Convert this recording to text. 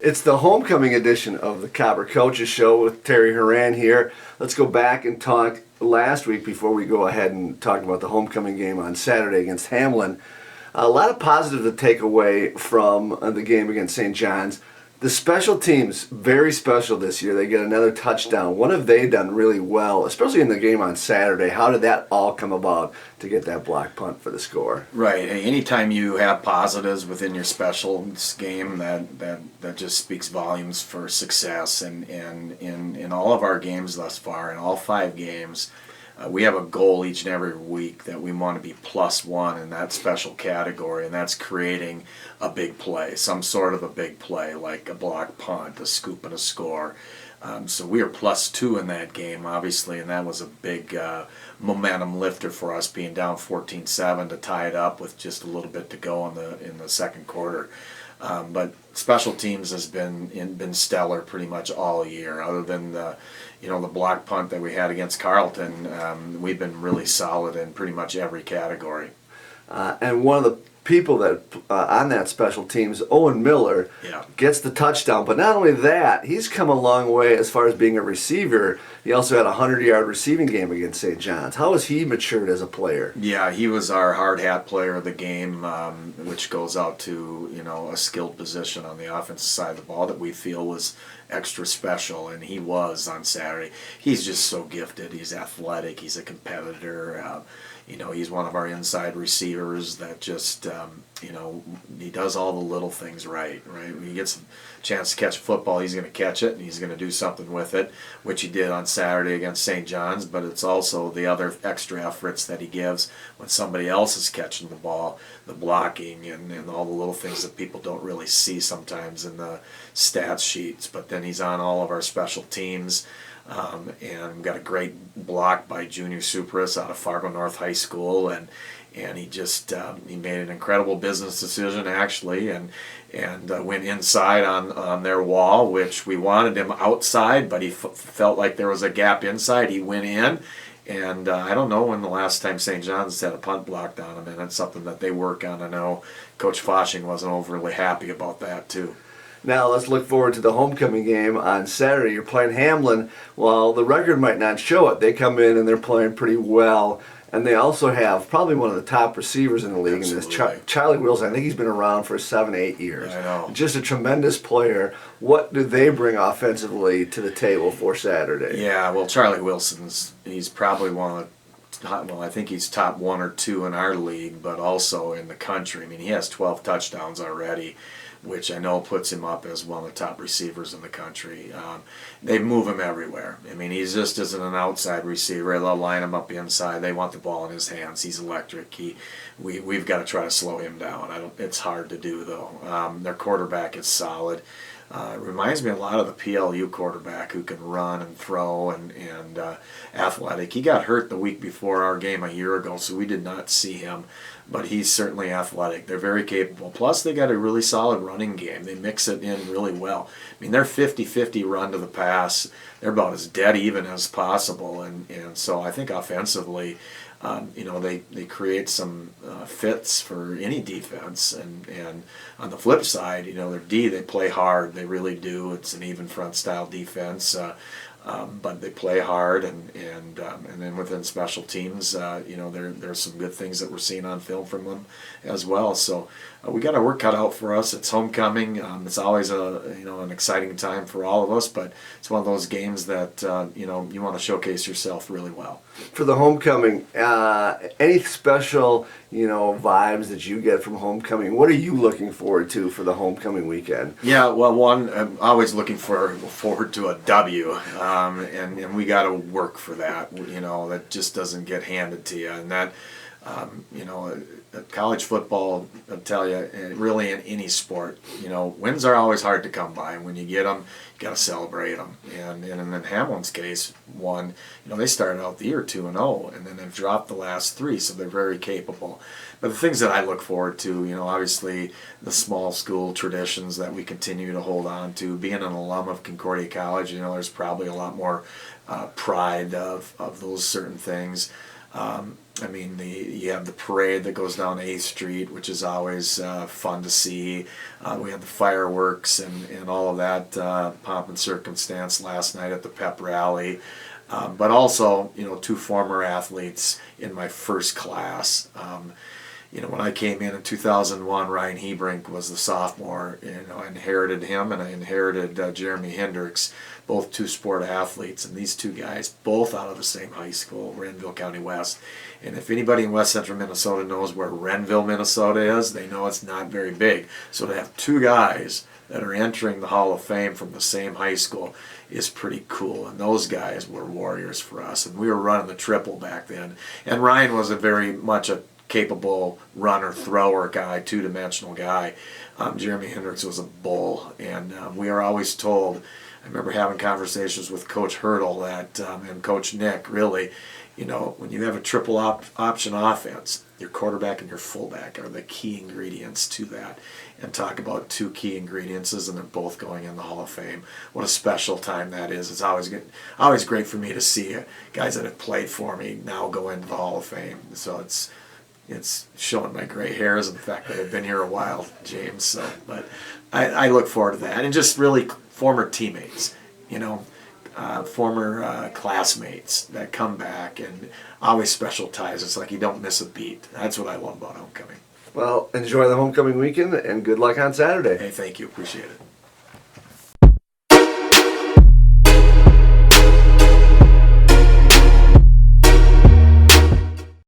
It's the homecoming edition of the Cobber Coaches Show with Terry Horan here. Let's go back and talk last week before we go ahead and talk about the homecoming game on Saturday against Hamline. A lot of positive to take away from the game against St. John's. The special teams, very special this year. They get another touchdown. What have they done really well, especially in the game on Saturday? How did that all come about to get that block punt for the score? Right. Anytime you have positives within your specials game, that just speaks volumes for success. And in all of our games thus far, in all 5 games, we have a goal each and every week that we want to be +1 in that special category, and that's creating a big play, some sort of a big play, like a block punt, a scoop, and a score. So we are +2 in that game, obviously, and that was a big momentum lifter for us, being down 14-7 to tie it up with just a little bit to go in the second quarter. But special teams has been stellar pretty much all year, other than the block punt that we had against Carleton. We've been really solid in pretty much every category. And one of the people that on that special teams, Owen Miller, gets the touchdown. But not only that, he's come a long way as far as being a receiver. He also had a 100-yard receiving game against St. John's. How has he matured as a player? Yeah, he was our hard hat player of the game, which goes out to a skilled position on the offensive side of the ball that we feel was extra special, and he was on Saturday. He's just so gifted. He's athletic. He's a competitor. He's one of our inside receivers that just, he does all the little things right. When he gets a chance to catch a football, he's going to catch it, and he's going to do something with it, which he did on Saturday against St. John's, but it's also the other extra efforts that he gives when somebody else is catching the ball, the blocking, and all the little things that people don't really see sometimes in the stats sheets. But then he's on all of our special teams. And got a great block by Junior Supras out of Fargo North High School, and he just he made an incredible business decision actually, and went inside on their wall, which we wanted him outside, but he felt like there was a gap inside. He went in, and I don't know when the last time St. John's had a punt blocked on him, and it's something that they work on. I know Coach Foshing wasn't overly happy about that too. Now let's look forward to the homecoming game on Saturday. You're playing Hamline. While the record might not show it, they come in and they're playing pretty well. And they also have probably one of the top receivers in the league in this. Charlie Wilson, I think he's been around for 7-8 years. I know. Just a tremendous player. What do they bring offensively to the table for Saturday? Yeah, well, Charlie he's probably one of the I think he's top 1 or 2 in our league, but also in the country. I mean, he has 12 touchdowns already, which I know puts him up as one of the top receivers in the country. They move him everywhere. I mean, he just isn't an outside receiver. They'll line him up inside. They want the ball in his hands. He's electric. We've got to try to slow him down. It's hard to do, though. Their quarterback is solid. It reminds me a lot of the PLU quarterback who can run and throw and athletic. He got hurt the week before our game a year ago, so we did not see him, but he's certainly athletic. They're very capable. Plus, they got a really solid running game. They mix it in really well. I mean, they're 50-50 run to the pass. They're about as dead even as possible, and so I think offensively, they create some fits for any defense, and on the flip side, their D, they play hard. They really do. It's an even front style defense, but they play hard, and then within special teams, there's some good things that we're seeing on film from them as well. So we got our work cut out for us. It's homecoming. It's always an exciting time for all of us, but it's one of those games that you want to showcase yourself really well. For the homecoming, any special vibes that you get from homecoming? What are you looking forward to for the homecoming weekend? Yeah, well, one, I'm always looking forward to a W, and we got to work for that. That just doesn't get handed to you, and that college football, I'll tell you, really in any sport, wins are always hard to come by. When you get them, you got to celebrate them. And in Hamline's case, they started out the year 2-0, and then they've dropped the last 3, so they're very capable. But the things that I look forward to, obviously the small school traditions that we continue to hold on to. Being an alum of Concordia College, there's probably a lot more pride of those certain things. I mean, you have the parade that goes down 8th Street, which is always fun to see. We had the fireworks and all of that pomp and circumstance last night at the pep rally. But also, you know, 2 former athletes in my first class. You know, when I came in 2001, Ryan Hebrink was the sophomore. You know, I inherited him, and I inherited Jeremy Hendricks, both 2-sport athletes. And these 2 guys, both out of the same high school, Renville County West. And if anybody in West Central Minnesota knows where Renville, Minnesota is, they know it's not very big. So to have 2 guys that are entering the Hall of Fame from the same high school is pretty cool. And those guys were warriors for us. And we were running the triple back then. And Ryan was very much a capable runner, thrower guy, 2-dimensional guy. Jeremy Hendricks was a bull, and we are always told, I remember having conversations with Coach Hurdle and Coach Nick, really, you know, when you have a triple option offense, your quarterback and your fullback are the key ingredients to that. And talk about 2 key ingredients, and they're both going in the Hall of Fame. What a special time that is. It's always great for me to see guys that have played for me now go into the Hall of Fame. So it's showing my gray hairs and the fact that I've been here a while, James. So, but I look forward to that, and just really former teammates, you know, former classmates that come back, and always special ties. It's like you don't miss a beat. That's what I love about homecoming. Well, enjoy the homecoming weekend, and good luck on Saturday. Hey, thank you. Appreciate it.